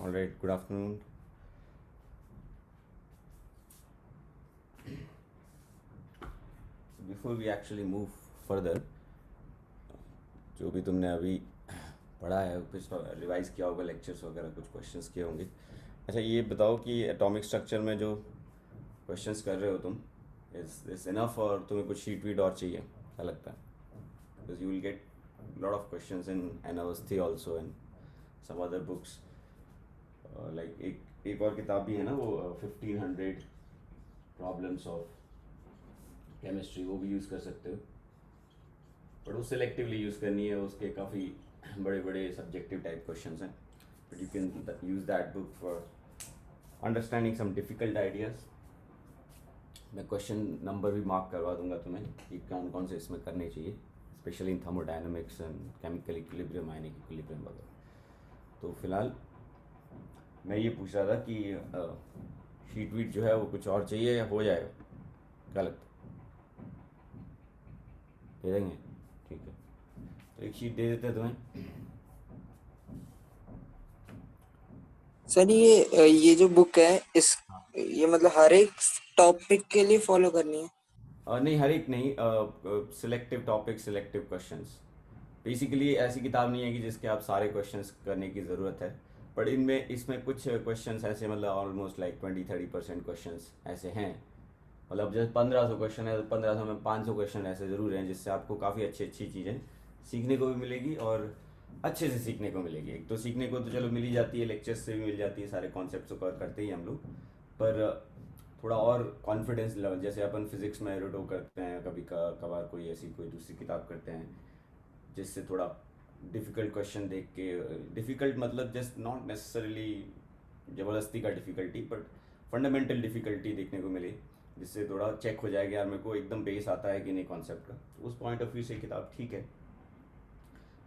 All right, good afternoon. Before we actually move further, जो भी तुमने अभी पढ़ा है कुछ रिवाइज किया होगा, लेक्चर्स वगैरह कुछ क्वेश्चंस किए होंगे। अच्छा, ये बताओ कि एटॉमिक स्ट्रक्चर में जो क्वेश्चंस कर रहे हो तुम, इज इनफ और तुम्हें कुछ शीट वीट और चाहिए? क्या लगता है? Because you will get lot of questions in एनावस्थी also and some other books. Like एक और किताब भी है ना, वो 1500 प्रॉब्लम्स ऑफ केमिस्ट्री, वो भी यूज़ कर सकते हो, बट वो सिलेक्टिवली यूज़ करनी है। उसके काफ़ी बड़े बड़े सब्जेक्टिव टाइप क्वेश्चंस हैं, but you can use that book for understanding some difficult ideas. मैं क्वेश्चन नंबर भी मार्क करवा दूंगा तुम्हें कि कौन कौन से इसमें करने चाहिए, specially in thermodynamics and chemical equilibrium, ionic equilibrium वगैरह। तो फिलहाल मैं ये पूछ रहा था कि शीट वीट जो है वो कुछ और चाहिए या हो जाएगा? क्या लगता है? दे देंगे? ठीक है, तो एक शीट दे देते हैं तुम्हें। सर ये जो बुक है ये मतलब हर एक टॉपिक के लिए फॉलो करनी है? नहीं, हर एक नहीं, selective topic, selective questions. Basically ऐसी किताब नहीं है कि जिसके आप सारे क्वेश्चंस करने की ज़रूरत है, बट इसमें कुछ क्वेश्चंस ऐसे, मतलब ऑलमोस्ट लाइक 20-30% क्वेश्चंस ऐसे हैं। मतलब जैसे 1500 क्वेश्चन है तो 1500 में 500 क्वेश्चन ऐसे ज़रूर हैं जिससे आपको काफ़ी अच्छी अच्छी चीज़ें सीखने को भी मिलेगी और अच्छे से सीखने को मिलेगी। एक तो सीखने को तो चलो मिल ही जाती है, लेक्चर्स से भी मिल जाती है, सारे कॉन्सेप्ट्स को कवर करते ही हम लोग, पर थोड़ा और कॉन्फिडेंस लेवल, जैसे अपन फिजिक्स में रोटो करते हैं, कभी कभार कोई ऐसी कोई दूसरी किताब करते हैं जिससे थोड़ा डिफ़िकल्ट क्वेश्चन देख के, डिफ़िकल्ट मतलब जस्ट नॉट नेसेसरली ज़बरदस्ती का डिफ़िकल्टी, बट फंडामेंटल डिफ़िकल्टी देखने को मिले, जिससे थोड़ा चेक हो जाएगा यार मेरे को एकदम बेस आता है कि नहीं कॉन्सेप्ट का। तो उस पॉइंट ऑफ व्यू से किताब ठीक है,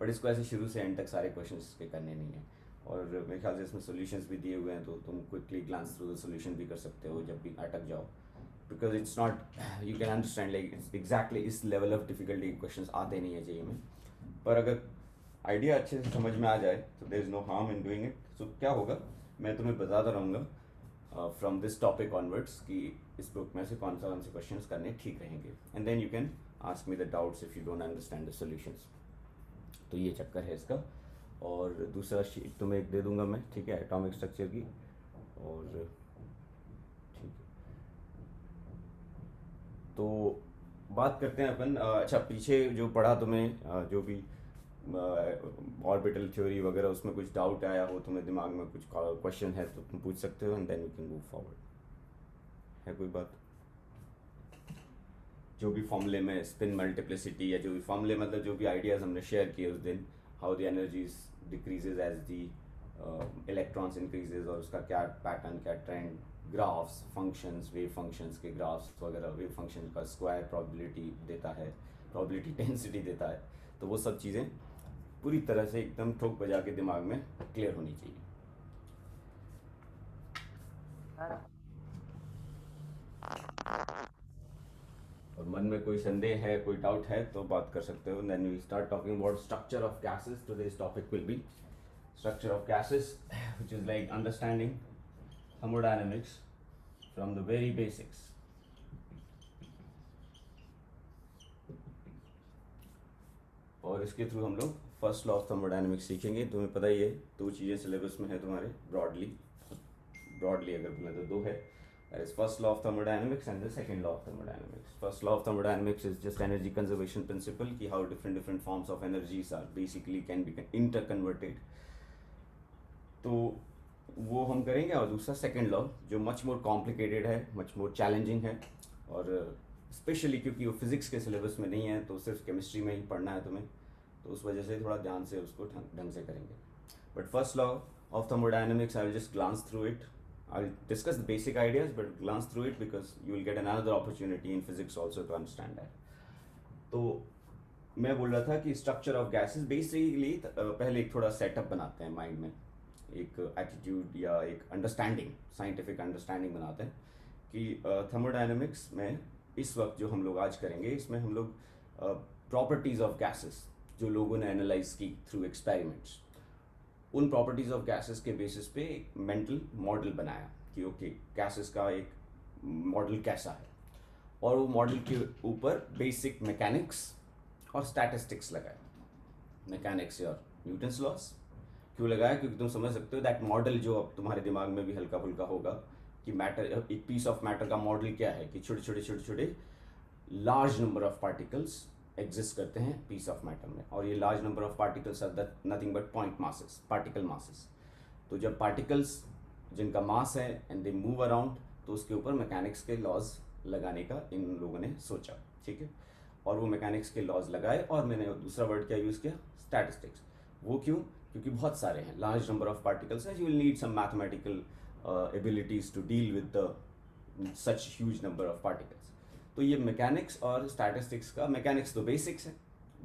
बट इसको ऐसे शुरू से एंड तक सारे क्वेश्चन के करने नहीं है। और मेरे ख्याल से इसमें सोल्यूशंस भी दिए हुए हैं, तो तुम quickly glance through the solution भी कर सकते हो जब भी अटक जाओ, because it's not, you can understand like it's exactly इस लेवल ऑफ डिफिकल्टी क्वेश्चंस आते नहीं है चाहिए में, पर अगर आइडिया अच्छे से समझ में आ जाए तो there is no harm in doing it. So क्या होगा, मैं तुम्हें बताता रहूँगा फ्रॉम दिस टॉपिक ऑनवर्ड्स कि इस बुक में से कौन से क्वेश्चन करने ठीक रहेंगे, and then you can ask me the doubts if you don't understand the solutions. तो ये चक्कर है इसका। और दूसरा शीट तुम्हें एक दे दूंगा मैं, ठीक है, एटॉमिक स्ट्रक्चर की। और ठीक है, तो बात करते हैं अपन। अच्छा, पीछे जो पढ़ा तुम्हें, जो भी ऑर्बिटल थ्योरी वगैरह, उसमें कुछ डाउट आया हो तुम्हें दिमाग में, कुछ क्वेश्चन है तो तुम पूछ सकते हो, and then you can move forward. है कोई बात? जो भी फॉर्मूले में स्पिन मल्टीप्लिसिटी, या जो भी फॉर्मूले मतलब जो भी आइडियाज़ हमने शेयर किए उस दिन, how the energies decreases as the electrons increases, और उसका क्या पैटर्न, क्या trend, graphs, functions, wave functions के ग्राफ्स वगैरह, वेव फंक्शन का स्क्वायर प्रोबेबिलिटी देता है, प्रोबेबिलिटी डेंसिटी देता है। तो वो सब चीज़ें पूरी तरह से एकदम ठोक बजा के दिमाग में क्लियर होनी चाहिए। और मन में कोई संदेह है, कोई डाउट है तो बात कर सकते हो। Then we start talking about structure of gases. Today's topic will be structure of gases, which is like understanding thermodynamics from the very basics. और इसके थ्रू हम लोग फर्स्ट लॉ ऑफ थर्मोडायनेमिक्स सीखेंगे। तुम्हें पता ही है, दो चीज़ें सिलेबस में है तुम्हारे, ब्रॉडली अगर बोले तो दो है, that is first law of thermodynamics and the second law of thermodynamics. First law of thermodynamics is just energy conservation principle, कि how different forms of energies are basically can be interconverted, तो वो हम करेंगे। और दूसरा second law जो much more complicated है, much more challenging है, और स्पेशली क्योंकि वो फिज़िक्स के सिलेबस में नहीं है, तो सिर्फ केमिस्ट्री में ही पढ़ना है तुम्हें, तो उस वजह से थोड़ा ध्यान से उसको ढंग से करेंगे। But first law of thermodynamics, I will just glance through it, I will discuss the basic ideas but glance through it because you will get another opportunity in physics also to understand that. तो मैं बोल रहा था कि structure of gases basically, पहले एक थोड़ा setup बनाते हैं माइंड में, एक एटीट्यूड या एक अंडरस्टैंडिंग, साइंटिफिक अंडरस्टैंडिंग बनाते हैं कि थर्मोडायनेमिक्स में इस वक्त जो हम लोग आज करेंगे, इसमें हम लोग प्रॉपर्टीज़ ऑफ गैसेस जो लोगों ने एनालाइज की थ्रू एक्सपेरिमेंट्स, उन प्रॉपर्टीज ऑफ गैसेस के बेसिस पे एक मेंटल मॉडल बनाया कि ओके गैसेस का एक मॉडल कैसा है, और वो मॉडल के ऊपर बेसिक मैकेनिक्स और स्टैटिस्टिक्स लगाए। मैकेनिक्स और न्यूटन्स लॉस क्यों लगाया, क्योंकि तुम समझ सकते हो दैट मॉडल जो अब तुम्हारे दिमाग में भी हल्का फुल्का होगा कि मैटर, एक पीस ऑफ मैटर का मॉडल क्या है कि छोटे छोटे छोटे छोटे large number of particles exist करते हैं पीस ऑफ मैटर में, और ये large number of particles are nothing but point masses, particle masses. तो जब पार्टिकल्स जिनका मास है एंड दे मूव अराउंड, तो उसके ऊपर मैकेनिक्स के लॉज लगाने का इन लोगों ने सोचा, ठीक है। और वो मैकेनिक्स के लॉज लगाए, और मैंने दूसरा वर्ड क्या यूज़ किया, स्टैटिस्टिक्स। वो क्यों, क्योंकि बहुत सारे हैं, लार्ज नंबर ऑफ पार्टिकल्स हैं, you will need some mathematical abilities to deal with the such huge number of particles. तो ये मैकेनिक्स और स्टैटिस्टिक्स का, मैकेनिक्स तो बेसिक्स है,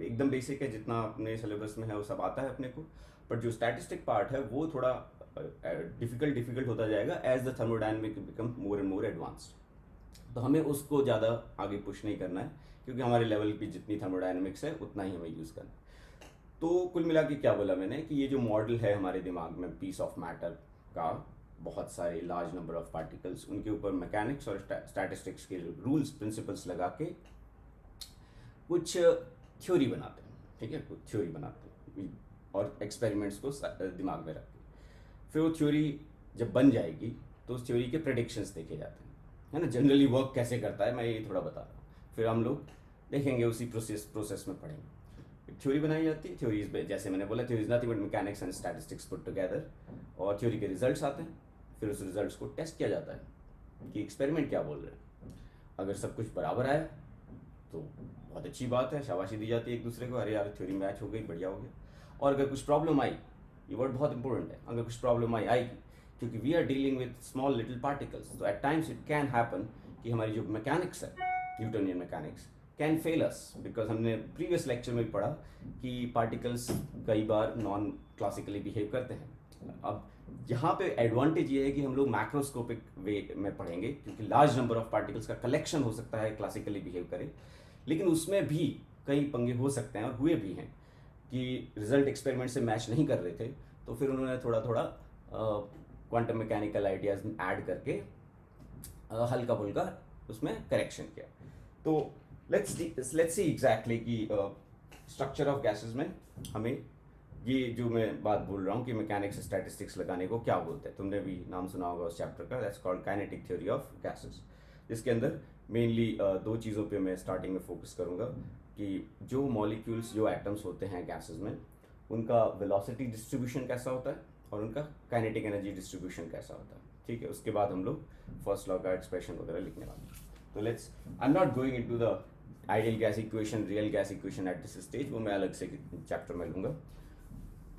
एकदम बेसिक है, जितना अपने सिलेबस में है वो सब आता है अपने को, बट जो स्टैटिस्टिक पार्ट है वो थोड़ा डिफिकल्ट होता जाएगा as the thermodynamic become more and more advanced. तो हमें उसको ज़्यादा आगे पुश नहीं करना है, क्योंकि हमारे लेवल की जितनी थर्मोडायनेमिक्स है उतना ही हमें यूज़ करना है। तो कुल मिला के क्या बोला मैंने कि ये जो मॉडल है हमारे दिमाग में पीस ऑफ मैटर का, बहुत सारे लार्ज नंबर ऑफ पार्टिकल्स, उनके ऊपर मैकेनिक्स और स्टैटिस्टिक्स के रूल्स प्रिंसिपल्स लगा के कुछ थ्योरी बनाते हैं, ठीक है, कुछ थ्योरी बनाते हैं और एक्सपेरिमेंट्स को दिमाग में रख के फिर वो थ्योरी जब बन जाएगी तो उस थ्योरी के प्रेडिक्शंस देखे जाते हैं, है ना। जनरली वर्क कैसे करता है मैं ये थोड़ा बता रहा हूँ, फिर हम लोग देखेंगे उसी प्रोसेस में पढ़ेंगे। थ्योरी बनाई जाती है, थ्योरीज जैसे मैंने बोला, theories nothing but mechanics and statistics put together, और थ्योरी के रिजल्ट्स आते हैं, फिर उस रिजल्ट्स को टेस्ट किया जाता है कि एक्सपेरिमेंट क्या बोल रहे हैं। अगर सब कुछ बराबर आया तो बहुत अच्छी बात है, शाबाशी दी जाती है एक दूसरे को, अरे यार थ्योरी मैच हो गई, बढ़िया हो गया। और अगर कुछ प्रॉब्लम आई, ये वर्ड बहुत इंपॉर्टेंट है, अगर कुछ प्रॉब्लम आएगी, क्योंकि we are dealing with small little particles, तो at times it can happen कि हमारी जो मैकेनिक्स है, Newtonian mechanics can fail us, because हमने प्रीवियस लेक्चर में भी पढ़ा कि पार्टिकल्स कई बार नॉन क्लासिकली बिहेव करते हैं। अब यहाँ पे एडवांटेज ये है कि हम लोग मैक्रोस्कोपिक वे में पढ़ेंगे, क्योंकि लार्ज नंबर ऑफ पार्टिकल्स का कलेक्शन हो सकता है क्लासिकली बिहेव करे, लेकिन उसमें भी कई पंगे हो सकते हैं और हुए भी हैं कि रिजल्ट एक्सपेरिमेंट से मैच नहीं कर रहे थे, तो फिर उन्होंने थोड़ा थोड़ा क्वांटम मैकेनिकल आइडियाज ऐड करके हल्का फुल्का उसमें करेक्शन किया। तो लेट्स सी एग्जैक्टली कि स्ट्रक्चर ऑफ गैसेस में हमें ये जो मैं बात बोल रहा हूँ कि मैकेनिक्स स्टैटिस्टिक्स लगाने को क्या बोलते हैं, तुमने भी नाम सुना होगा उस चैप्टर का, that's called kinetic theory of gases, जिसके अंदर मेनली दो चीज़ों पे मैं स्टार्टिंग में फोकस करूँगा कि जो मॉलिक्यूल्स, जो एटम्स होते हैं गैसेस में, उनका वेलोसिटी डिस्ट्रीब्यूशन कैसा होता है और उनका काइनेटिक एनर्जी डिस्ट्रीब्यूशन कैसा होता है, ठीक है। उसके बाद हम लोग फर्स्ट लॉ का एक्सप्रेशन वगैरह लिखने वाले हैं। तो let's, I am not going into the ideal gas equation, real gas equation at this stage, वो मैं अलग से चैप्टर में लूँगा।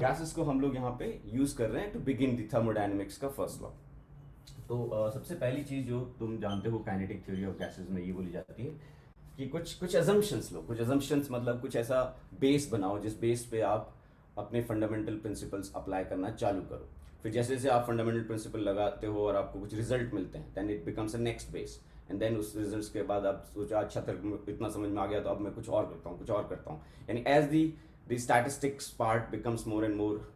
गैसेस को हम लोग यहाँ पे यूज़ कर रहे हैं टू बिगिन द थर्मोडायनेमिक्स का फर्स्ट लॉ। तो सबसे पहली चीज़ जो तुम जानते हो काइनेटिक थ्योरी ऑफ गैसेस में ये बोली जाती है कि कुछ अजम्पशंस लो, कुछ अजम्पशंस मतलब कुछ ऐसा बेस बनाओ जिस बेस पे आप अपने फंडामेंटल प्रिंसिपल्स अप्लाई करना चालू करो। फिर जैसे जैसे आप फंडामेंटल प्रिंसिपल लगाते हो और आपको कुछ रिजल्ट मिलते हैं, then it becomes a next base, and then उस रिजल्ट्स के बाद आप सोचा अच्छा तक इतना समझ में आ गया तो अब मैं कुछ और करता हूँ, कुछ और करता हूँ, यानी as the statistics part becomes more and more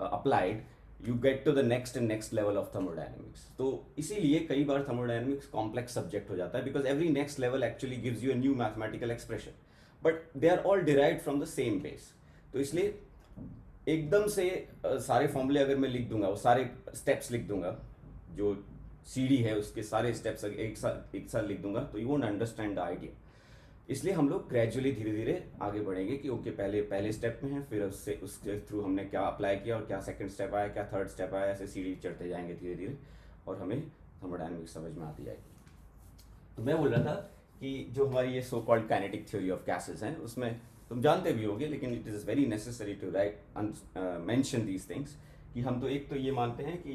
applied, you get to the next and next level of thermodynamics. तो इसीलिए कई बार थर्मोडायनेमिक्स कॉम्प्लेक्स सब्जेक्ट हो जाता है, because every next level actually gives you a new mathematical expression, but they are all derived from the same base. तो इसलिए एकदम से सारे फॉर्मूले अगर मैं लिख दूंगा, वो सारे स्टेप्स लिख दूंगा, जो सीढ़ी है उसके सारे स्टेप्स एक साथ लिख दूंगा, तो you won't understand the idea. इसलिए हम लोग ग्रेजुअली धीरे धीरे आगे बढ़ेंगे कि ओके पहले स्टेप में है, फिर उसके थ्रू हमने क्या अप्लाई किया और क्या सेकंड स्टेप आया, क्या थर्ड स्टेप आया, ऐसे सीढ़ी चढ़ते जाएंगे धीरे धीरे और हमें थर्मोडायनेमिक्स समझ में आती जाएगी। तो मैं बोल रहा था कि जो हमारी ये so called kinetic theory of gases हैं, उसमें तुम जानते भी होगे, लेकिन it is very necessary to mention these things कि हम तो एक तो ये मानते हैं कि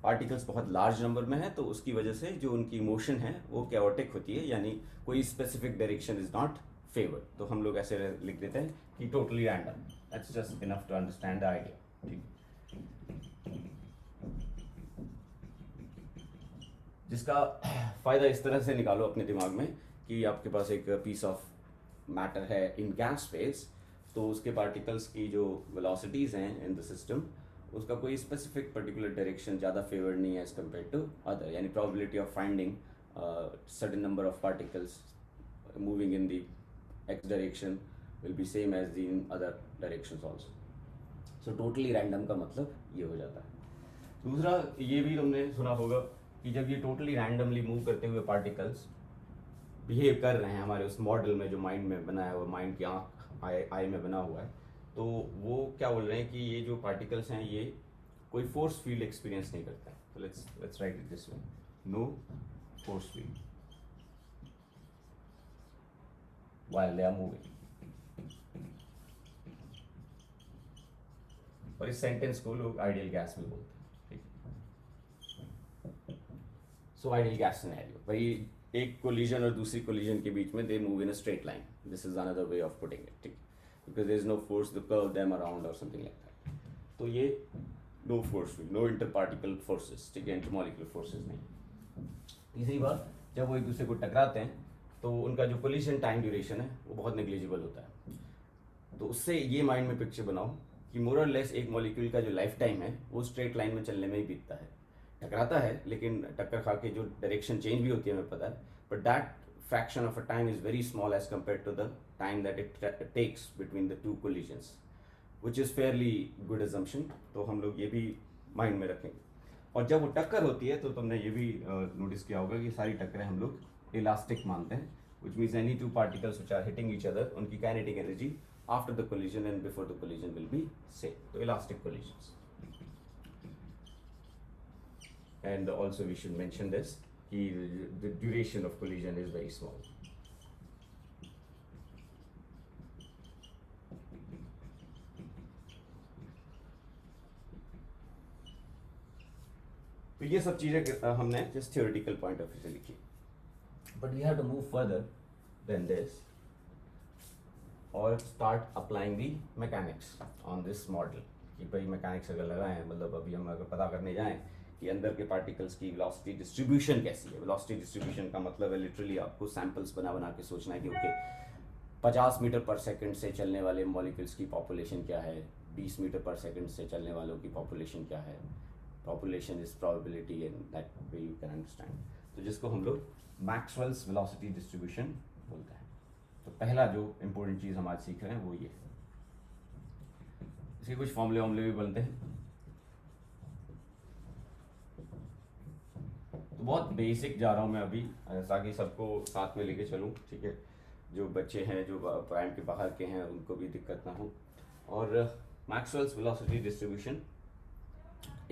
पार्टिकल्स बहुत लार्ज नंबर में है, तो उसकी वजह से जो उनकी मोशन है वो कैओटिक होती है, यानी कोई specific direction is not favoured. तो हम लोग ऐसे लिख देते हैं कि totally random, that's just enough to understand the idea, ठीक। जिसका फ़ायदा इस तरह से निकालो अपने दिमाग में कि आपके पास एक पीस ऑफ मैटर है इन गैस स्पेस, तो उसके पार्टिकल्स की जो वेलोसिटीज़ हैं इन द सिस्टम उसका कोई स्पेसिफिक पर्टिकुलर डायरेक्शन ज़्यादा फेवर्ड नहीं है एज कम्पेयर टू अदर, यानी probability of finding certain number of particles moving in the x direction will be same as the in other directions also. So totally random का मतलब ये हो जाता है। दूसरा ये भी तुमने सुना होगा कि जब ये टोटली रैंडमली मूव करते हुए पार्टिकल्स बिहेव कर रहे हैं हमारे उस मॉडल में जो माइंड में बना है, और माइंड की आँख आई में बना हुआ है, तो वो क्या बोल रहे हैं कि ये जो पार्टिकल्स हैं ये कोई फोर्स फील्ड एक्सपीरियंस नहीं करता है। तो let's write it this way, no force field while they are moving. और इस सेंटेंस को लोग आइडियल गैस में बोलते हैं, ठीक। सो आइडियल गैस सिनेरियो, भाई एक कोलिजन और दूसरी कोलिजन के बीच में they move in a straight line, this is another way of putting it, ठीक, because there is no force to curve them around और समथिंग लाइक दैट। तो ये no force field, no inter particle forces, ठीक है, intermolecular forces नहीं। तीसरी बात, जब वो एक दूसरे को टकराते हैं तो उनका जो कोलिजन टाइम ड्यूरेशन है वो बहुत नेग्लिजिबल होता है। तो उससे ये माइंड में पिक्चर बनाओ कि मोर और लेस एक मॉलिक्यूल का जो लाइफ टाइम है वो स्ट्रेट लाइन में चलने में ही बीतता है। टकराता है लेकिन टक्कर खा के जो डायरेक्शन चेंज भी होती है हमें पता है, but that fraction of a time is very small as compare to the time that it takes between the two collisions, which is fairly good assumption. तो हम लोग ये भी माइंड में रखेंगे। और जब वो टक्कर होती है तो तुमने ये भी नोटिस किया होगा कि सारी टक्करें हम लोग इलास्टिक मानते हैं, which means any two particles which are hitting each other, उनकी kinetic energy after the collision and before the collision will be same. So elastic collisions. And also we should mention this, the duration of collision is very small. तो ये सब चीज़ें हमने just theoretical point of view से लिखी, but we have to move further than this और start applying the mechanics on this model. कि भाई मैकेनिक्स अगर लगाएं, मतलब अभी हम अगर पता करने जाएं कि अंदर के पार्टिकल्स की वेलोसिटी डिस्ट्रीब्यूशन कैसी है। वेलोसिटी डिस्ट्रीब्यूशन का मतलब है लिटरली आपको सैम्पल्स बना बना के सोचना है कि ओके 50 मीटर पर सेकंड से चलने वाले मॉलिक्यूल्स की पॉपुलेशन क्या है, 20 मीटर पर सेकंड से चलने वालों की पॉपुलेशन क्या है। Population is probability and that way you can understand. तो जिसको हम लोग मैक्सवेल्स वेलोसिटी डिस्ट्रीब्यूशन बोलते हैं। तो पहला जो इम्पोर्टेंट चीज़ हम आज सीख रहे हैं वो ये है। इसके कुछ फॉर्मूले वॉर्मूले भी बनते हैं। तो बहुत बेसिक जा रहा हूँ मैं अभी, ताकि सबको साथ में लेके चलूँ, ठीक है। जो बच्चे हैं जो प्राइम के बाहर के हैं उनको भी दिक्कत ना हो। और मैक्सवेल्स वेलोसिटी डिस्ट्रीब्यूशन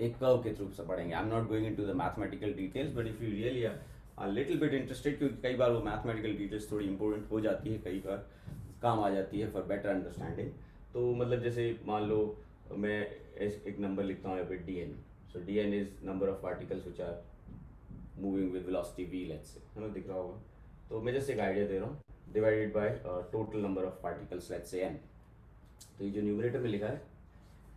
एक कर्व के थ्रू से पढ़ेंगे। I am not going into the mathematical details, but if you really little bit interested, क्योंकि कई बार वो मैथमेटिकल डिटेल्स थोड़ी इंपॉर्टेंट हो जाती है, कई बार काम आ जाती है फॉर बेटर अंडरस्टैंडिंग। तो मतलब जैसे मान लो मैं एक नंबर लिखता हूँ यहाँ पे dn, so dn is number of particles which are moving with velocity v, let's say, है ना, दिख रहा होगा। तो मैं जैसे एक आइडिया दे रहा हूँ, divided by total number of particles, let's say n। तो ये जो न्यूमरेटर में लिखा है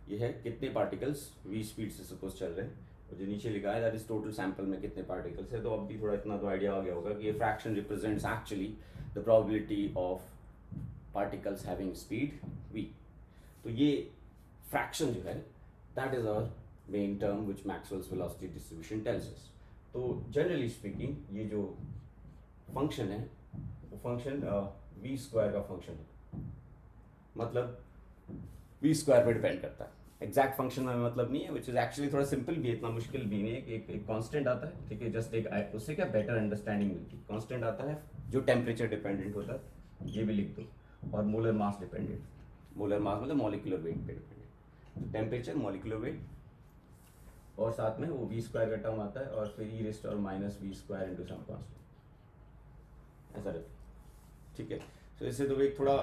ये है कितने पार्टिकल्स v स्पीड से सपोज चल रहे हैं, और जो नीचे लिखा है दैट इज टोटल सैंपल में कितने पार्टिकल्स है। तो अब भी थोड़ा इतना तो आइडिया आ गया होगा कि ये fraction represents actually the probability of particles having speed v। तो ये फ्रैक्शन जो है that is our main term which Maxwell's velocity distribution tells us. तो जनरली स्पीकिंग ये जो फंक्शन है वो फंक्शन v स्क्वायर का फंक्शन है, मतलब v स्क्वायर पे डिपेंड करता है। एग्जैक्ट फंक्शन में मतलब नहीं है, विच इज एक्चुअली थोड़ा सिंपल भी है, इतना मुश्किल भी नहीं है कि एक कांस्टेंट आता है, ठीक है, जस्ट एक उससे क्या बेटर अंडरस्टैंडिंग मिलती है। कांस्टेंट आता है जो टेम्परेचर डिपेंडेंट होता है, ये भी लिख दो, और molar mass dependent. Molar mass मतलब मॉलिक्यूलर वेट पे डिपेंडेंट। तो टेम्परेचर, मॉलिक्यूलर वेट, और साथ में वो v स्क्वायर का टर्म आता है, और फिर e रेस्ट और minus v square into some constant, ऐसा रहता है, ठीक है। तो इससे तो एक थोड़ा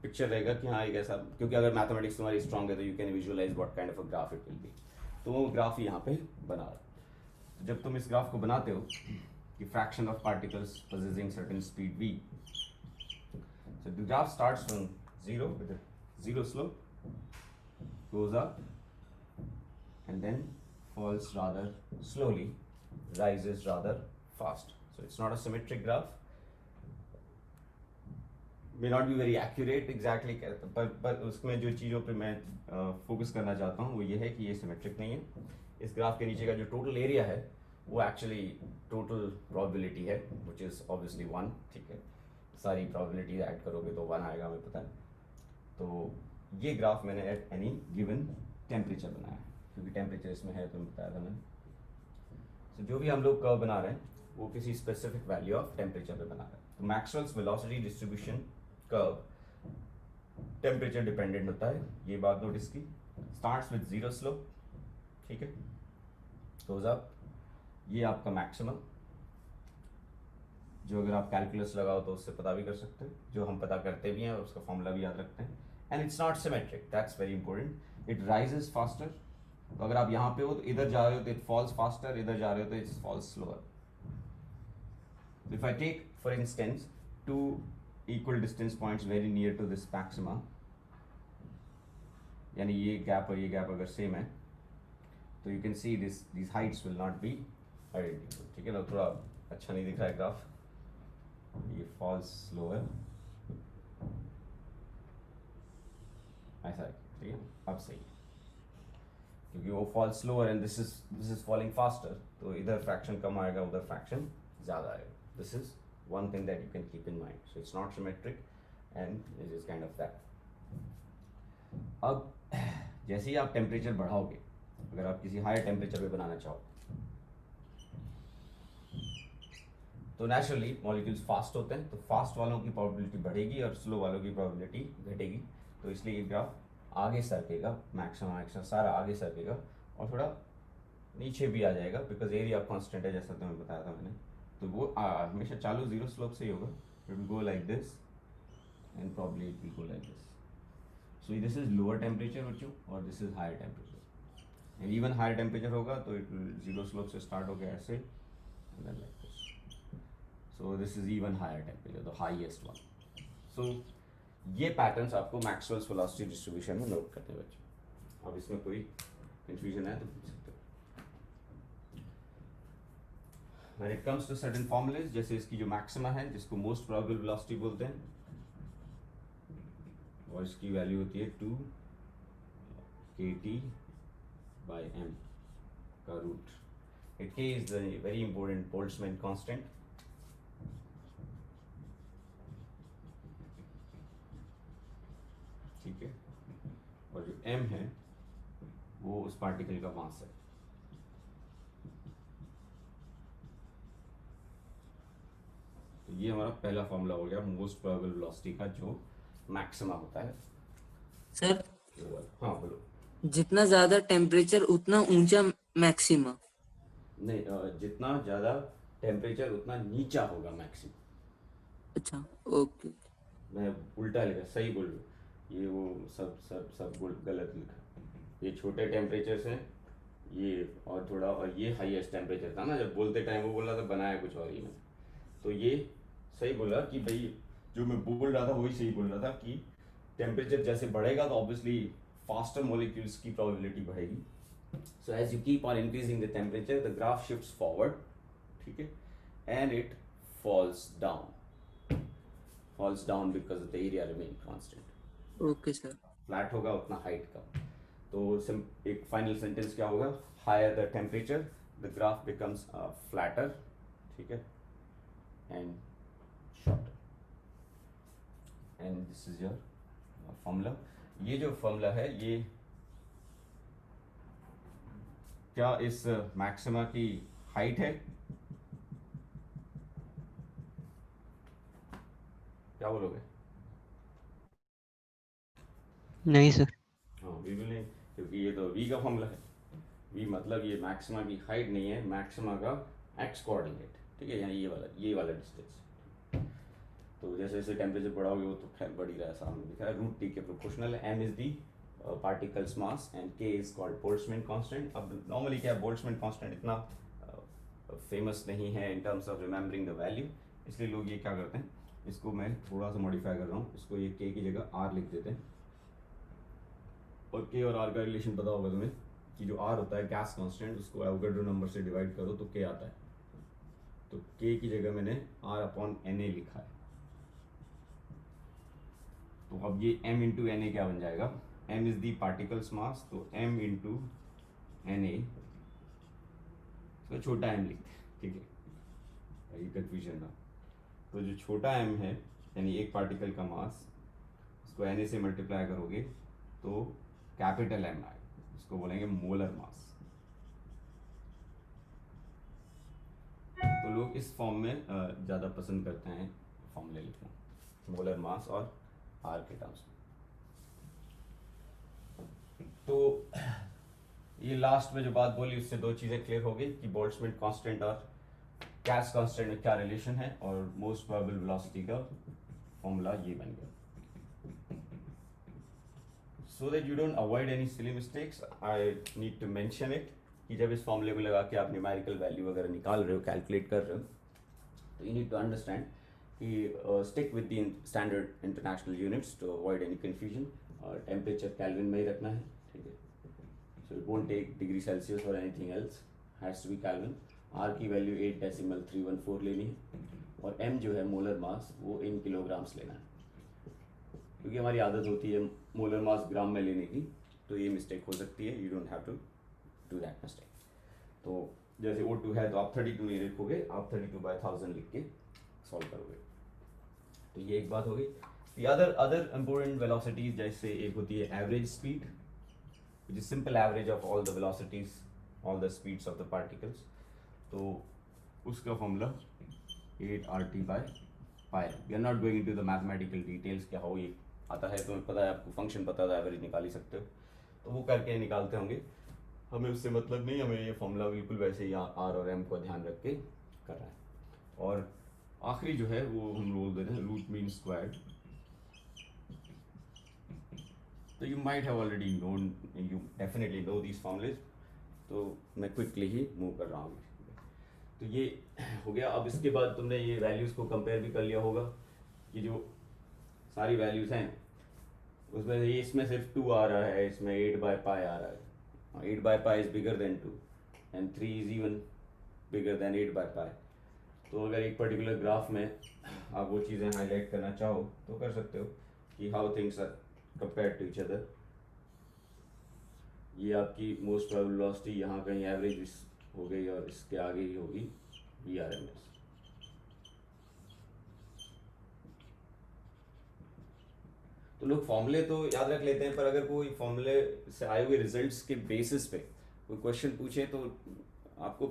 पिक्चर रहेगा कि हाँ एक ऐसा, क्योंकि अगर मैथमेटिक्स तुम्हारी स्ट्रॉन्ग है तो you can visualise what kind of a graph it will be. तो वो ग्राफ यहाँ पे बना रहा है। जब तुम इस ग्राफ को बनाते हो कि fraction of particles possessing certain speed v, so the graph starts from 0 with a 0 slope, goes up and then falls rather slowly, rises rather fast. So it's not a symmetric graph, may not be very accurate exactly, पर उसमें जो चीज़ों पे मैं focus करना चाहता हूँ वो ये है कि ये सिमेट्रिक नहीं है। इस ग्राफ के नीचे का जो टोटल एरिया है वो एक्चुअली टोटल प्रोबेबिलिटी है, विच इज़ ऑब्वियसली 1। ठीक है, सारी प्रोबेबिलिटी ऐड करोगे तो 1 आएगा, हमें पता है। तो ये ग्राफ मैंने एट एनी गिवन टेम्परेचर बनाया है, क्योंकि टेम्परेचर इसमें है, तो बताया था मैंने। तो जो भी हम लोग कर्व बना रहे हैं वो किसी स्पेसिफिक वैल्यू ऑफ टेम्परेचर पे बना रहे हैं। तो Maxwell's velocity distribution curve temperature dependent होता है, ये बात नोटिस की। स्टार्ट्स विद जीरो स्लोप, ठीक है, गोज अप, ये आपका मैक्सिमम, जो अगर आप कैलकुलस लगाओ तो उससे पता भी कर सकते हैं, जो हम पता करते भी हैं और उसका फॉर्मूला भी याद रखते हैं। And it's not symmetric, that's very important. It rises faster, तो अगर आप यहाँ पे हो तो इधर जा रहे हो तो इट फॉल्स फास्टर, इधर जा रहे हो तो it falls slower. If I take for instance two equal distance points very near to this maxima, यानी ये गैप और ये गैप अगर सेम है, तो you can see this Heights will not be identical. ठीक है ना, थोड़ा अच्छा नहीं दिख रहा है ग्राफ, ये फॉल्स स्लोअर, ऐसा है, ठीक है, अब सही है, क्योंकि वो falls slower and this is falling faster, तो इधर फ्रैक्शन कम आएगा, उधर फ्रैक्शन ज़्यादा आएगा। This is one thing that you can keep in mind. So it's not symmetric and it is kind of that. अब जैसे ही आप टेम्परेचर बढ़ाओगे, अगर आप किसी हायर टेम्परेचर पे बनाना चाहो तो नेचुरली मॉलिक्यूल्स फास्ट होते हैं, तो फास्ट वालों की प्रोबेबिलिटी बढ़ेगी और स्लो वालों की प्रोबेबिलिटी घटेगी। तो इसलिए ये ग्राफ आगे सरकेगा, मैक्सिमम सारा आगे सरकेगा और थोड़ा नीचे भी आ जाएगा, बिकॉज एरिया कांस्टेंट है, जैसा तुम्हें बताया था मैंने। तो वो हमेशा चालू जीरो स्लोप से ही होगा, it will go like this and probably it will go like this. So this is lower temperature बच्चों और this is higher temperature, and even higher temperature होगा तो इट विल जीरो स्लोप से start हो गया ऐसे and then like this. So this is even higher temperature, the highest one. So ये patterns आपको मैक्सवेल्स वेलोसिटी डिस्ट्रीब्यूशन में note करने बच्चों। अब इसमें कोई कंफ्यूजन है तो पूछ सकते हो। When it comes to certain formulas, जैसे इसकी जो मैक्सिमा है जिसको मोस्ट प्रोबेबल वेलोसिटी बोलते हैं, और इसकी वैल्यू होती है 2 kT/m का root. K is the very important Boltzmann constant. ठीक है, और जो m है वो उस पार्टिकल का मास है। तो ये हमारा पहला फॉर्मूला हो गया मोस्ट प्रोबेबल वेलोसिटी का, जो मैक्सिमा होता है। सर हाँ बोलो। जितना ज्यादा टेम्परेचर उतना ऊंचा मैक्सिमा? नहीं, जितना ज़्यादा टेम्परेचर उतना नीचा होगा मैक्सिमम। अच्छा, ओके। मैं उल्टा लिखा, सही बोल रहा हूँ, ये वो सब गलत लिखा। ये छोटे टेम्परेचर हैं ये, और थोड़ा, और ये हाईएस्ट टेम्परेचर था ना, जब बोलते टाइम वो बोल रहा था बनाया कुछ और ही मैंने, तो ये सही बोला कि भाई जो मैं बोल रहा था वही सही बोल रहा था कि टेम्परेचर जैसे बढ़ेगा तो ऑब्वियसली फास्टर मॉलिक्यूल्स की प्रोबेबिलिटी बढ़ेगी। So as you keep on increasing the temperature the graph shifts forward, ठीक है, and it falls down because the area remain constant. Okay sir. Flat होगा उतना हाइट का। तो एक फाइनल सेंटेंस क्या होगा, higher the temperature the graph becomes flatter, ठीक है, and shorter, and this is your formula. ये जो फॉर्मूला है ये क्या इस मैक्सिमा की हाइट है? क्या बोलोगे? नहीं सर। हाँ बिल्कुल नहीं, क्योंकि ये तो v का फॉर्मूला है। v मतलब ये मैक्सिमा की हाइट नहीं है, मैक्सिमा का x कोऑर्डिनेट, ठीक है, यानी ये वाला डिस्टेंस। तो जैसे जैसे टेम्परेचर बढ़ाओगे वो तो खैर बढ़ ही रहा है, सामने दिखा है, रूट टी के प्रोपोर्शनल है। m is the particles mass and k is called Boltzmann constant. अब नॉर्मली क्या है, बोल्ट्जमैन कांस्टेंट इतना फेमस नहीं है in terms of remembering the value, इसलिए लोग ये क्या करते हैं, इसको मैं थोड़ा सा मॉडिफाई कर रहा हूँ, इसको ये k की जगह r लिख देते हैं। और k और r का रिलेशन पता होगा तुम्हें कि जो r होता है गैस कांस्टेंट, उसको एवोगाड्रो नंबर से डिवाइड करो तो k आता है। तो k की जगह मैंने r/Na लिखा है, तो अब ये m इंटू एन ए क्या बन जाएगा, m इज दी पार्टिकल्स मास, तो m इंटू एन ए, तो छोटा m लिखते हैं, ठीक है, ये कन्फ्यूजन ना। तो जो छोटा m है यानी एक पार्टिकल का मास, उसको एन ए से मल्टीप्लाई करोगे तो कैपिटल M आएगा, इसको बोलेंगे मोलर मास। तो लोग इस फॉर्म में ज़्यादा पसंद करते हैं फॉर्मूले लिखना, मोलर मास और आर के टर्म्स में। तो ये लास्ट में जो बात बोली उससे दो चीज़ें क्लियर हो गई कि बोल्ट्जमैन कांस्टेंट और कैस कांस्टेंट में क्या रिलेशन है, और मोस्ट प्रोबेबल वेलोसिटी का फॉर्मूला ये बन गया। So that you don't avoid any silly mistakes, I need to mention it कि जब इस फॉर्मूले को लगा के आप न्यूमेरिकल वैल्यू वगैरह निकाल रहे हो, कैलकुलेट कर रहे हो, तो यू नीड टू अंडरस्टैंड कि stick with the standard international units to avoid any confusion, और टेम्परेचर केल्विन में ही रखना है, ठीक है। So it won't take degree Celsius और anything else, has to be kelvin. R की वैल्यू 8.314 लेनी है, और एम जो है मोलर मास वो इन किलोग्राम्स लेना है, क्योंकि हमारी आदत होती है मोलर मास ग्राम में लेने की, तो ये मिस्टेक हो सकती है, you don't have to do that mistake. तो जैसे O2 है तो आप 32 नहीं लिखोगे, आप 32/1000 लिख के सॉल्व करोगे। तो ये एक बात हो गई। अदर इम्पोर्टेंट वेलोसिटीज, जैसे एक होती है average speed, which is simple average of all the velocities, all the speeds of the particles, तो उसका फॉर्मूला 8RT/पाई। We are not going into the mathematical details, क्या हो ये आता है तुम्हें पता है, आपको फंक्शन पता है, एवरेज निकाल ही सकते हो, तो वो करके निकालते होंगे, हमें उससे मतलब नहीं, हमें ये फॉर्मूला बिल्कुल वैसे ही आर और एम को ध्यान रख के कर रहा है। और आखिरी जो है वो हम बोल देते हैं रूट मीन स्क्वायर्ड। तो you might have already known, you definitely know these formulas, तो मैं क्विकली ही मूव कर रहा हूँ। तो ये हो गया। अब इसके बाद तुमने ये वैल्यूज़ को कंपेयर भी कर लिया होगा कि जो सारी वैल्यूज़ हैं उसमें ये, इसमें सिर्फ 2 आ रहा है, इसमें 8/पाई आ रहा है, 8/पाई is bigger than 2 and 3 is even bigger than 8/पाई। तो अगर एक पर्टिकुलर ग्राफ में आप वो चीज़ें हाईलाइट करना चाहो तो कर सकते हो कि how things are compare to each other. ये आपकी मोस्ट प्रोबेबल वेलोसिटी यहाँ कहीं एवरेज हो गई, और इसके आगे ही होगी VRMS। तो लोग फॉर्मूले तो याद रख लेते हैं, पर अगर कोई फॉर्मूले से आए हुए रिजल्ट्स के बेसिस पे कोई क्वेश्चन पूछे तो आपको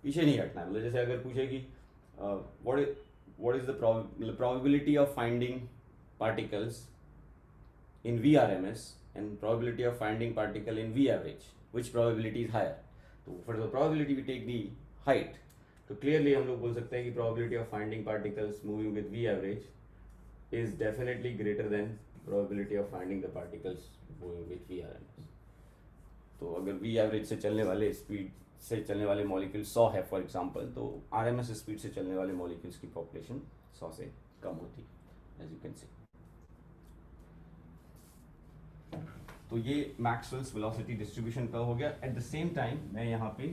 पीछे नहीं हटना है। मतलब जैसे अगर पूछे कि what is the probability of finding particles in VRMS and probability of finding particle in V average, which probability is higher? तो for the probability we take the height, तो clearly हम लोग बोल सकते हैं कि probability of finding particles moving with V average is definitely greater than probability of finding the particles moving with VRMS। तो अगर V average से चलने वाले स्पीड से चलने वाले मॉलिक्यूल 100 है फॉर एग्जांपल, तो RMS स्पीड से चलने वाले मॉलिक्यूल्स की पॉपुलेशन 100 से कम होती है, एज यू कैन सी। तो ये मैक्सवेल्स वेलोसिटी डिस्ट्रीब्यूशन का हो गया। एट द सेम टाइम मैं यहाँ पे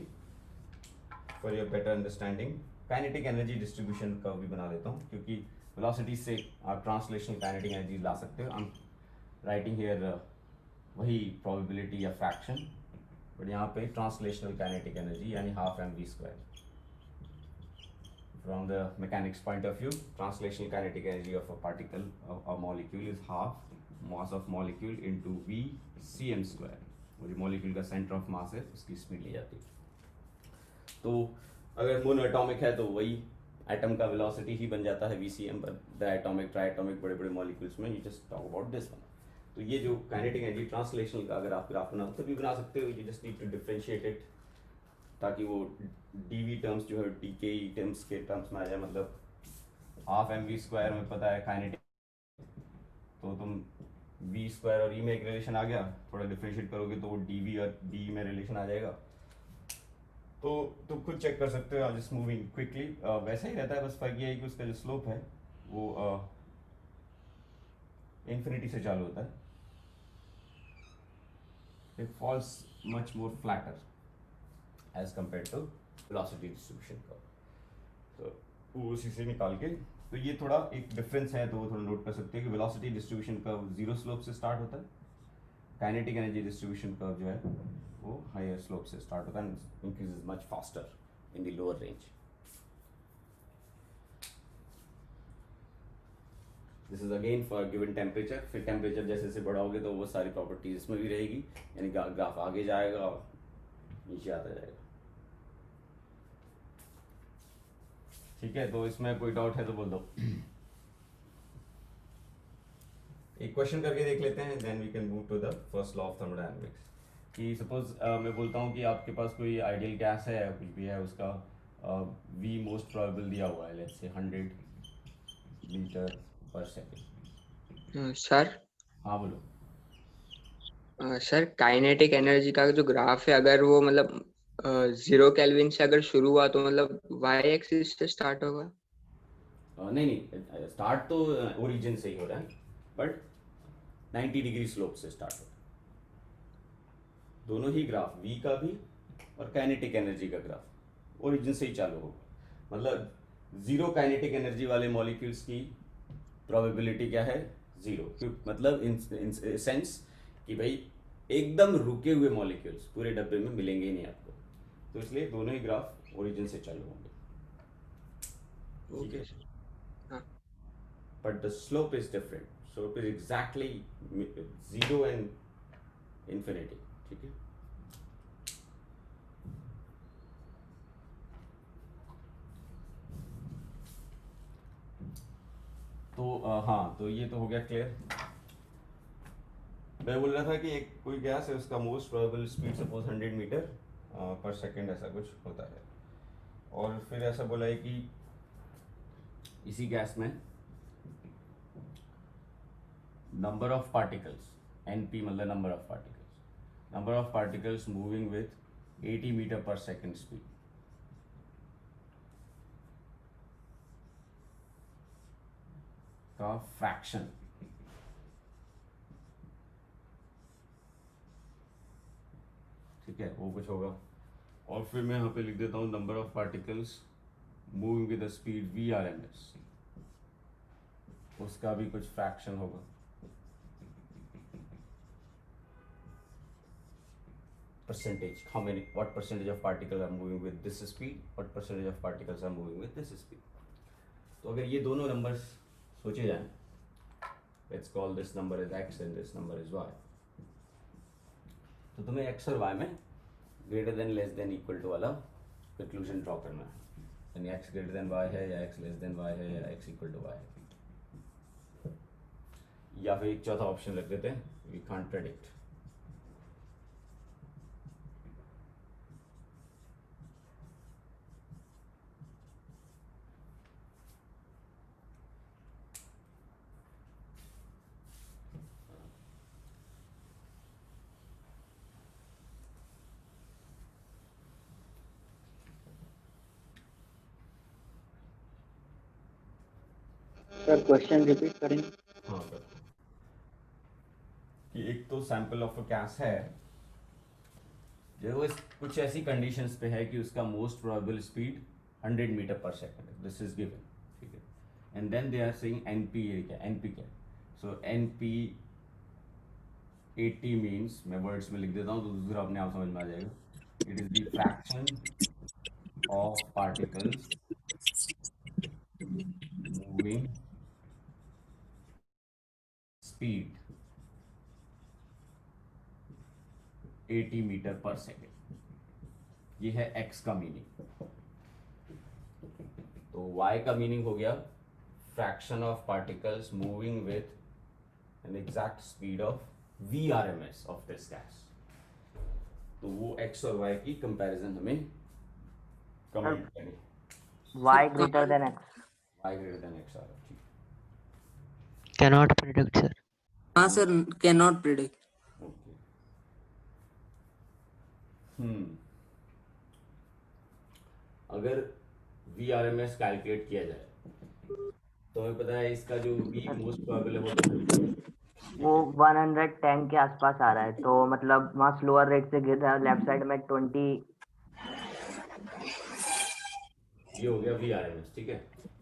for your better understanding kinetic energy distribution का भी बना देता हूँ, क्योंकि वेलोसिटी से आप ट्रांसलेशनल काइनेटिक एनर्जी ला सकते हो। आई एम राइटिंग हियर वही प्रोबेबिलिटी या फ्रैक्शन, बट यहाँ पे ट्रांसलेशनल काइनेटिक एनर्जी यानी ½ mv²। From the mechanics point of view, translational kinetic energy of a particle, a molecule is half mass of molecule into V cm²। वो जो molecule का center of mass है उसकी speed ली जाती है। तो अगर मोनोएटॉमिक है तो वही एटम का वेलोसिटी ही बन जाता है VCM, पर डायटॉमिक ट्राइटॉमिक बड़े बड़े मॉलिक्यूल्स में you just talk about this one. तो ये जो काइनेटिक एनर्जी ट्रांसलेशनल का अगर आप ग्राफ बनाओ तो भी बना सकते हो, you just need to differentiate it ताकि वो डीवी टर्म्स जो है डीकेई टर्म्स के टर्म्स में आ जाए। मतलब ½ mv² में पता है काइनेटिक, तो तुम v² और e में एक रिलेशन आ गया, थोड़ा डिफरेंशिएट करोगे तो वो dv और d में रिलेशन आ जाएगा। तो तुम खुद चेक कर सकते हो, जस्ट मूविंग क्विकली वैसा ही रहता है, बस फर्क ये है कि उसका जो स्लोप है वो इन्फिनिटी से चालू होता है, it falls much more flatter as compared to velocity distribution curve। तो वो उसी से निकाल के तो ये थोड़ा एक डिफरेंस है, तो वो थोड़ा नोट कर सकते हैं कि velocity distribution curve zero slope से स्टार्ट होता है, काइनेटिक एनर्जी डिस्ट्रीब्यूशन कर्व जो है वो हायर स्लोप से स्टार्ट होता है and increases much faster in the lower range. This is again for given temperature. फिर टेम्परेचर जैसे जैसे बढ़ाओगे तो वो सारी प्रॉपर्टीज इसमें भी रहेगी, यानी ग्राफ आगे जाएगा और नीचे आता जाएगा। ठीक है, तो इसमें कोई डाउट है तो बोल दो। एक क्वेश्चन करके देख लेते हैं, then we can move to the first law of thermodynamics. कि सपोज मैं बोलता हूँ कि आपके पास कोई आइडियल गैस है या कुछ भी है, उसका वी मोस्ट प्रोबेबल दिया हुआ है, लेट्स से 100 लीटर पर सेकेंड। सर हाँ बोलो। सर काइनेटिक एनर्जी का जो ग्राफ है, अगर वो मतलब 0 केल्विन से अगर शुरू हुआ तो मतलब वाई एक्सिस से स्टार्ट होगा? नहीं नहीं, स्टार्ट तो ओरिजिन से ही हो रहा है, बट 90 डिग्री स्लोप से स्टार्ट होता है। दोनों ही ग्राफ, वी का भी और काइनेटिक एनर्जी का ग्राफ ओरिजिन से ही चालू होगा। मतलब जीरो काइनेटिक एनर्जी वाले मॉलिक्यूल्स की प्रोबेबिलिटी क्या है? जीरो। मतलब इन सेंस कि भाई एकदम रुके हुए मॉलिक्यूल्स पूरे डब्बे में मिलेंगे ही नहीं आपको, तो इसलिए दोनों ही ग्राफ ओरिजिन से चालू होंगे। ठीक है, but the slope is different. Slope is exactly zero and infinity. ठीक है, तो हाँ, तो ये तो हो गया क्लियर। मैं बोल रहा था कि एक कोई गैस है, उसका most probable speed suppose 100 meter per second ऐसा कुछ होता है, और फिर ऐसा बोला है कि इसी गैस में नंबर ऑफ पार्टिकल्स, एनपी मतलब number of particles moving with 80 meter per second speed. का फ्रैक्शन ठीक है, वो कुछ होगा। और फिर मैं यहाँ पे लिख देता हूँ number of particles moving with the speed VRMS, उसका भी कुछ फ्रैक्शन होगा। Percentage, how many, what percentage of particles are moving with this speed, what percentage of particles are moving with this speed। तो अगर ये दोनों नंबर्स सोचे जाएं, let's call this number is x and this number is y, तो तुम्हें x और y में greater than less than equal to वाला कंक्लूजन ड्रॉ करना है, यानी x ग्रेटर देन y है या x लेस देन y है या x इक्वल टू y है। या फिर एक चौथा ऑप्शन रख देते हैं, we can't predict. Sir question repeat करेंगे? हाँ सर, कि एक तो सैंपल ऑफ अ गैस है जो वो कुछ ऐसी कंडीशंस पे है कि उसका most probable speed 100 meter per second है, दिस इज गिवन। ठीक है, and then they are saying np क्या, सो एनपी 80 मीन्स, मैं वर्ड्स में लिख देता हूँ तो दूसरा अपने आप समझ में आ जाएगा। It is the fraction of particles moving speed 80 meter per second, ये है x का मीनिंग। तो y का मीनिंग हो गया fraction of particles moving with an exact speed of VRMS of this gas. तो वो x और y की कंपैरिजन हमें कमेंट करनी, y greater than x y greater than x आ रहा है। ठीक, cannot predict sir। हाँ sir, can not predict. Okay. अगर VRMS कैलकुलेट किया जाए तो हमें पता है इसका जो V मोस्ट प्रोबेबल है वो तो वो 110 के आसपास आ रहा है, तो मतलब वहाँ स्लोअर रेट से गिर रहा है, लेफ्ट साइड में 20 ये हो गया वी आर एम एस, ठीक है,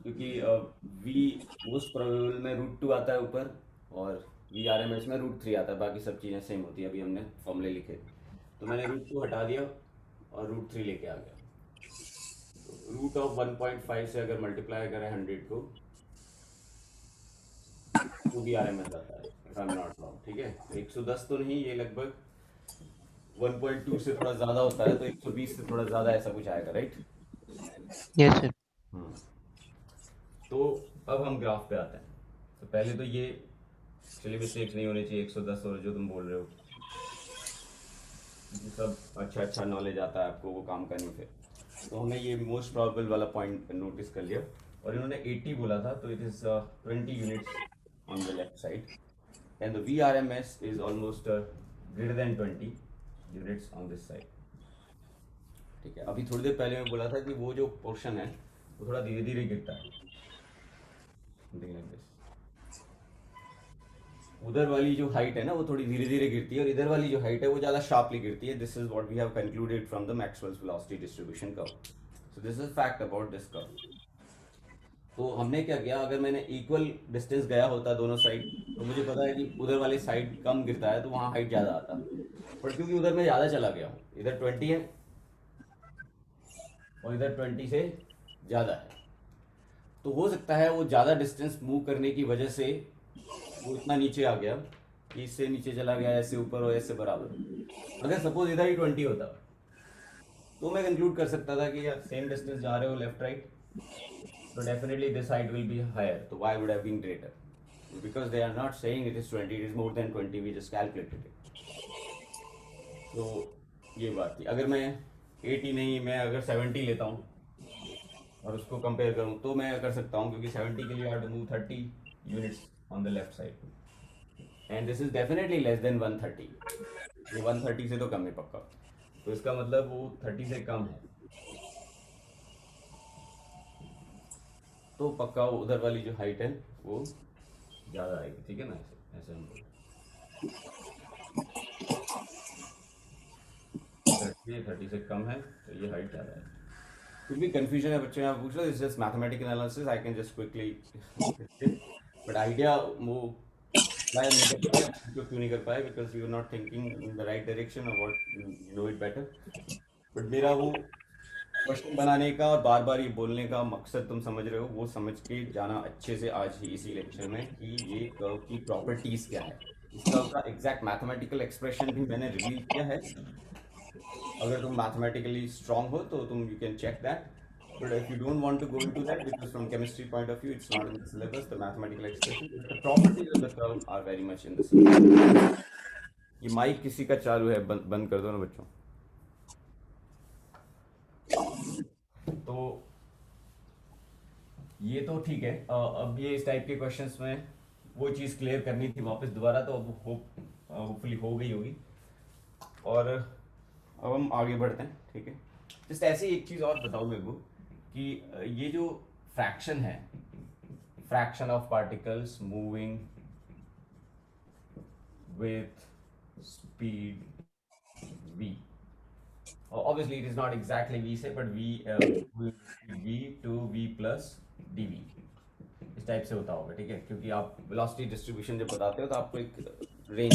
क्योंकि वी मोस्ट प्रोबेबल में √2 आता है ऊपर, और वी आर एम एस में √3 आता है, बाकी सब चीज़ें सेम होती है। अभी हमने फॉर्मूले लिखे, तो मैंने √2 हटा दिया और √3 लेके आ गया। रूट ऑफ 1.5 से अगर मल्टीप्लाई करें 100 को, तो भी आर एम एस आता है, if I am not wrong, ठीक है। 110 तो नहीं, ये लगभग 1.2 से थोड़ा ज़्यादा होता है, तो 120 से थोड़ा ज़्यादा ऐसा कुछ आएगा, राइट। Yes sir. तो अब हम ग्राफ पे आते हैं। तो पहले तो ये चलिए मिस्टेक्स नहीं होनी चाहिए, 110 और जो तुम बोल रहे हो, ये सब अच्छा अच्छा नॉलेज आता है आपको, वो काम करने पे। तो हमने ये मोस्ट प्रोबेबल वाला पॉइंट नोटिस कर लिया, और इन्होंने 80 बोला था, तो it is 20 units on the left side, and the v r m s is almost greater than 20 units on this side, ठीक है। अभी थोड़ी देर पहले मैं बोला था कि वो जो पोर्शन है वो थोड़ा धीरे धीरे गिरता है, something like this। उधर वाली जो हाइट है ना वो थोड़ी धीरे धीरे गिरती है, और इधर वाली जो हाइट है वो ज़्यादा शार्पली गिरती है। This is what we have concluded from the Maxwell's velocity distribution curve. So this is fact about this curve. तो हमने क्या किया, अगर मैंने इक्वल डिस्टेंस गया होता दोनों साइड, तो मुझे पता है कि उधर वाली साइड कम गिरता है, तो वहाँ हाइट ज़्यादा आता। बट क्योंकि उधर मैं ज़्यादा चला गया हूँ, इधर 20 है और इधर 20 से ज़्यादा है, तो हो सकता है वो ज़्यादा डिस्टेंस मूव करने की वजह से वो इतना नीचे आ गया कि इससे नीचे चला गया, ऐसे ऊपर और ऐसे बराबर। अगर सपोज इधर ही 20 होता, तो मैं कंक्लूड कर सकता था कि यार सेम डिस्टेंस जा रहे हो लेफ्ट राइट, तो definitely this height will be higher, तो Y would have been greater, because they are not saying it is 20, it is more than 20, we just calculated it. तो ये बात थी। अगर मैं 80 नहीं, मैं अगर 70 लेता हूँ और उसको कंपेयर करूँ, तो मैं कर सकता हूँ, क्योंकि 70 के लिए I have to move 30 units on the left side, and this is definitely less than 130। ये 130 से तो कम है पक्का, तो इसका मतलब वो 30 से कम है, तो पक्का वो उधर वाली जो हाइट है वो ज़्यादा आएगी, ठीक है ना। ऐसे ऐसे हम बोल 30 से कम है, तो ये हाइट ज़्यादा है। कुछ भी कंफ्यूजन है बच्चों, यहाँ पूछ लो, it's just mathematical analysis, I can just quickly, but idea वो अप्लाई नहीं कर पाए। तो क्यों नहीं कर पाए? Because you are not thinking in the right direction, और what you know it better. But मेरा वो क्वेश्चन बनाने का और बार बार ये बोलने का मकसद तुम समझ रहे हो, वो समझ के जाना अच्छे से आज ही इसी लेक्चर में, कि ये कर्व की प्रॉपर्टीज क्या है। इस कर्व का एग्जैक्ट मैथमेटिकल एक्सप्रेशन भी मैंने रिवील किया है। अगर तुम मैथमेटिकली स्ट्रांग हो तो तुम you can check that, but if you don't want to go into that, because from chemistry point of view it's not in the syllabus, the mathematical expression, but the properties of the curve are very much in the syllabus. ये mic किसी का चालू है, बंद कर दो ना बच्चों। तो ये तो ठीक है। अब ये इस टाइप के क्वेश्चंस में वो चीज़ क्लियर करनी थी वापस दोबारा, तो अब होपफुली हो गई होगी। और अब हम आगे बढ़ते हैं, ठीक है। जस्ट ऐसे ही एक चीज़ और बताओ मेरे को, कि ये जो फ्रैक्शन है, fraction of particles moving with speed v, obviously it is not exactly v से, but v to v plus dv, इस टाइप से होता होगा, ठीक है। क्योंकि आप वेलोसिटी डिस्ट्रीब्यूशन जब बताते हो तो आपको एक रेंज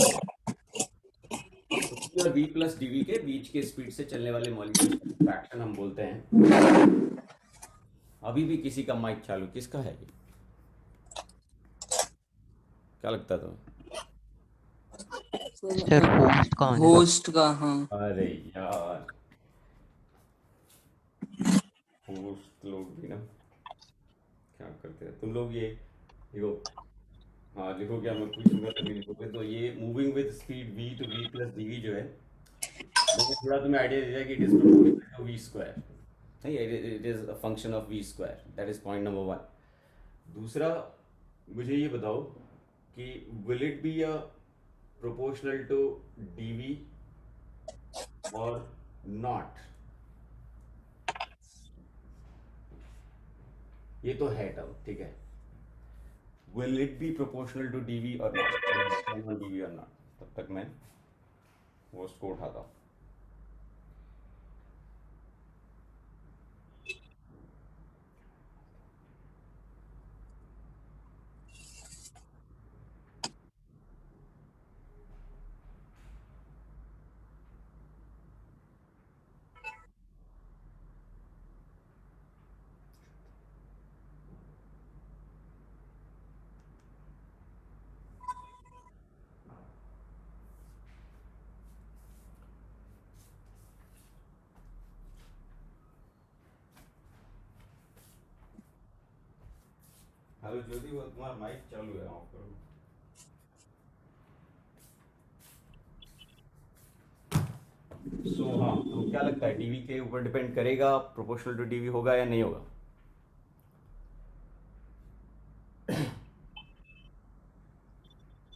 और v प्लस dv के बीच के स्पीड से चलने वाले मॉलिक्यूल्स फ्रैक्शन हम बोलते हैं। अभी भी किसी का माइक चालू, किसका है ये? क्या लगता था? सर होस्ट का होने होस्ट का, हाँ। अरे यार, होस्ट लोग भी ना क्या करते हैं तुम लोग। ये देखो, हाँ लिखो, क्या मैं पूछूंगा तभी लिखोगे। तो ये moving with speed v to v plus dv जो है, मैंने थोड़ा तुम्हें आइडिया दिया कि it is proportional to v square. नहीं, it is a function of v square, that is point number 1। दूसरा, मुझे ये बताओ कि will it be a proportional to dv और नॉट? ये तो है टर्म, ठीक है। Will it be proportional to dv or not? on dv or not? तब तक मैं होस्ट को उठाता हूँ। हेलो ज्योति, वो तुम्हारा माइक चालू है, ऑफ करो। हाँ, तो क्या लगता है डीवी के ऊपर डिपेंड करेगा, प्रोपोर्शनल टू डीवी होगा या नहीं होगा?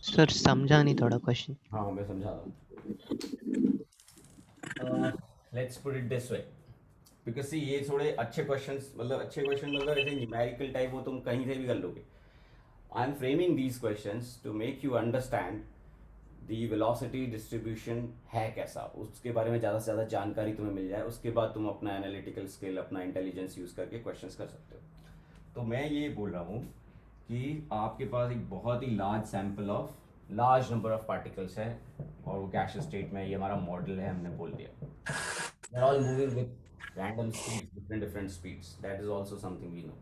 सर समझा नहीं थोड़ा क्वेश्चन। हाँ, मैं समझा रहा हूँ। Let's put it this way, because see ये थोड़े अच्छे क्वेश्चंस, मतलब अच्छे क्वेश्चन मतलब ऐसे न्यूमेरिकल टाइप हो, तुम कहीं से भी कर लोगे। I am framing these questions to make you understand the velocity distribution है कैसा, उसके बारे में ज़्यादा से ज़्यादा जानकारी तुम्हें मिल जाए, उसके बाद तुम अपना एनालिटिकल स्किल, अपना इंटेलिजेंस यूज़ करके क्वेश्चंस कर सकते हो। तो मैं ये बोल रहा हूँ कि आपके पास एक बहुत ही large sample of large number of particles है, और वो गैसियस स्टेट में, ये हमारा मॉडल है, हमने बोल दिया। They're all moving with random speeds, different speeds. That is also something we know.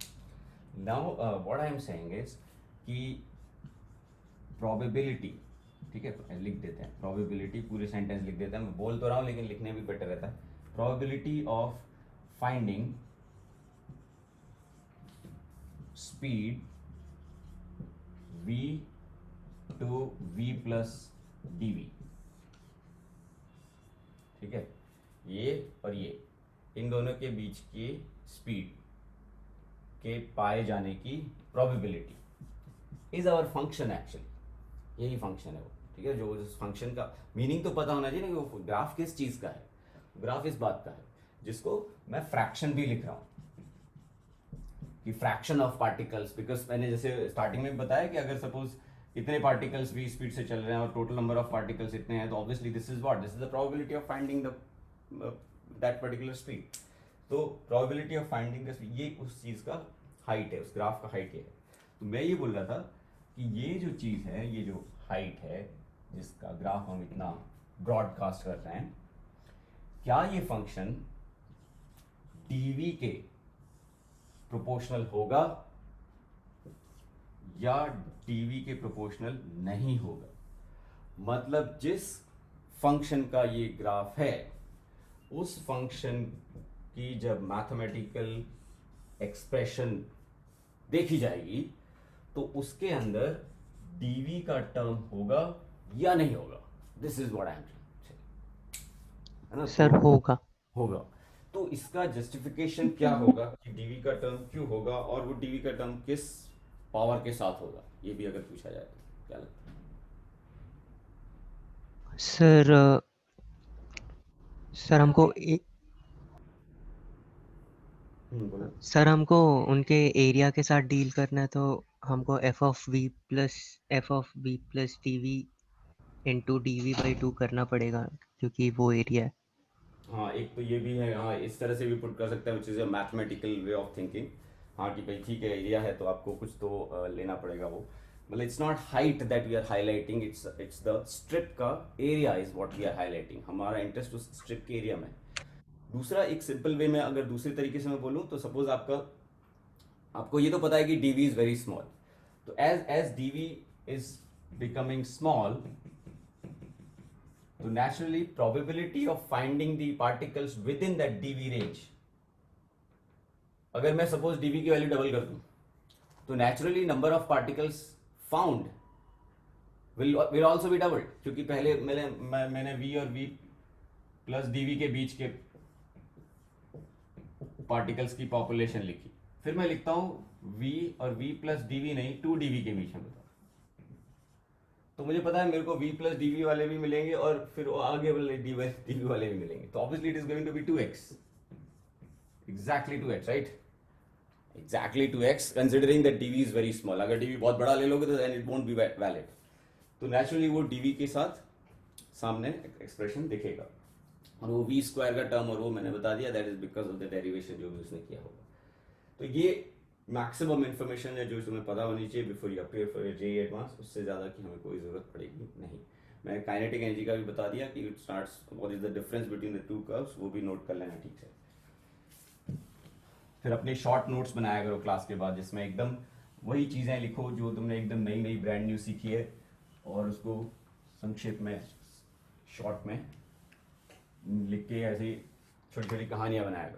Now, what I am saying is कि probability, ठीक है, लिख देते हैं probability, पूरे सेंटेंस लिख देते हैं, मैं बोल तो रहा हूँ लेकिन लिखने भी बेटर रहता है। Probability of finding speed v to v plus dv, ठीक है, ये और ये, इन दोनों के बीच की स्पीड के पाए जाने की probability is our function. Actually यही फंक्शन है वो, ठीक है। जो उस फंक्शन का मीनिंग तो पता होना चाहिए ना कि वो ग्राफ किस चीज़ का है। ग्राफ इस बात का है जिसको मैं फ्रैक्शन भी लिख रहा हूँ कि फ्रैक्शन ऑफ पार्टिकल्स, बिकॉज मैंने जैसे स्टार्टिंग में बताया कि अगर सपोज इतने पार्टिकल्स भी स्पीड से चल रहे हैं और टोटल नंबर ऑफ पार्टिकल्स इतने हैं, तो obviously this is the probability of finding the that particular speed. तो probability of finding the speed, ये उस चीज़ का हाइट है, उस ग्राफ का हाइट है। तो मैं ये बोल रहा था कि ये जो चीज़ है, ये जो हाइट है जिसका ग्राफ हम इतना ब्रॉडकास्ट कर रहे हैं, क्या ये फंक्शन डीवी के प्रोपोर्शनल होगा या डीवी के प्रोपोर्शनल नहीं होगा? मतलब जिस फंक्शन का ये ग्राफ है, उस फंक्शन की जब मैथमेटिकल एक्सप्रेशन देखी जाएगी तो उसके अंदर डीवी का टर्म होगा या नहीं होगा। This is what I am saying, है ना सर होगा। होगा। तो इसका जस्टिफिकेशन क्या होगा कि डीवी का टर्म क्यों होगा, और वो डीवी का टर्म किस पावर के साथ होगा, ये भी अगर पूछा जाए तो क्या लगता है? सर सर हमको बोलो। सर हमको उनके एरिया के साथ डील करना है, तो हमको f of v plus t v into d v by 2 करना पड़ेगा, क्योंकि वो एरिया है। हाँ, एक तो ये भी है, हाँ इस तरह से भी पुट कर सकते हैं, which is a mathematical way of thinking. हाँ कि भाई ठीक है, एरिया है तो आपको कुछ तो लेना पड़ेगा वो, मतलब it's not height that we are highlighting, it's the strip का area is what we are highlighting. हमारा इंटरेस्ट उस स्ट्रिप के एरिया में। दूसरा एक सिंपल वे में अगर दूसरे तरीके से मैं बोलूँ तो सपोज आपको ये तो पता है कि डीवी इज वेरी स्मॉल, तो as dv is becoming small, तो naturally probability of finding the particles within that dv range, अगर मैं सपोज dv की वैल्यू डबल कर दूं तो naturally number of particles found will also be doubled, क्योंकि पहले मैंने v और v प्लस dv के बीच के पार्टिकल्स की पॉपुलेशन लिखी, फिर मैं लिखता हूं v और v प्लस dv नहीं, 2dv के बीच में बताओ, तो मुझे पता है मेरे को v प्लस dv वाले भी मिलेंगे और फिर आगे वाले dv वाले भी मिलेंगे, तो obviously it is going to be 2x, exactly 2x, right, exactly 2x, considering that dv is very small. अगर dv बहुत बड़ा ले लोगे तो then it won't be valid, तो नेचुरली वो dv के साथ सामने एक्सप्रेशन दिखेगा, और वो v स्क्वायर का टर्म, और वो मैंने बता दिया that is because of the derivation जो भी उसने किया होगा। तो ये मैक्सिमम इन्फॉर्मेशन है जो तुम्हें पता होनी चाहिए before you appear for JEE advance, उससे ज़्यादा की हमें कोई ज़रूरत पड़ेगी नहीं। मैंने काइनेटिक एनर्जी का भी बता दिया कि it starts, what is the difference between the to curves, वो भी नोट कर लेना ठीक से। फिर अपने शॉर्ट नोट्स बनाया करो क्लास के बाद, जिसमें एकदम वही चीज़ें लिखो जो तुमने एकदम नई नई ब्रांड न्यू सीखी है, और उसको संक्षेप में शॉर्ट में लिख के ऐसी छोटी छोटी कहानियाँ बनाया करो।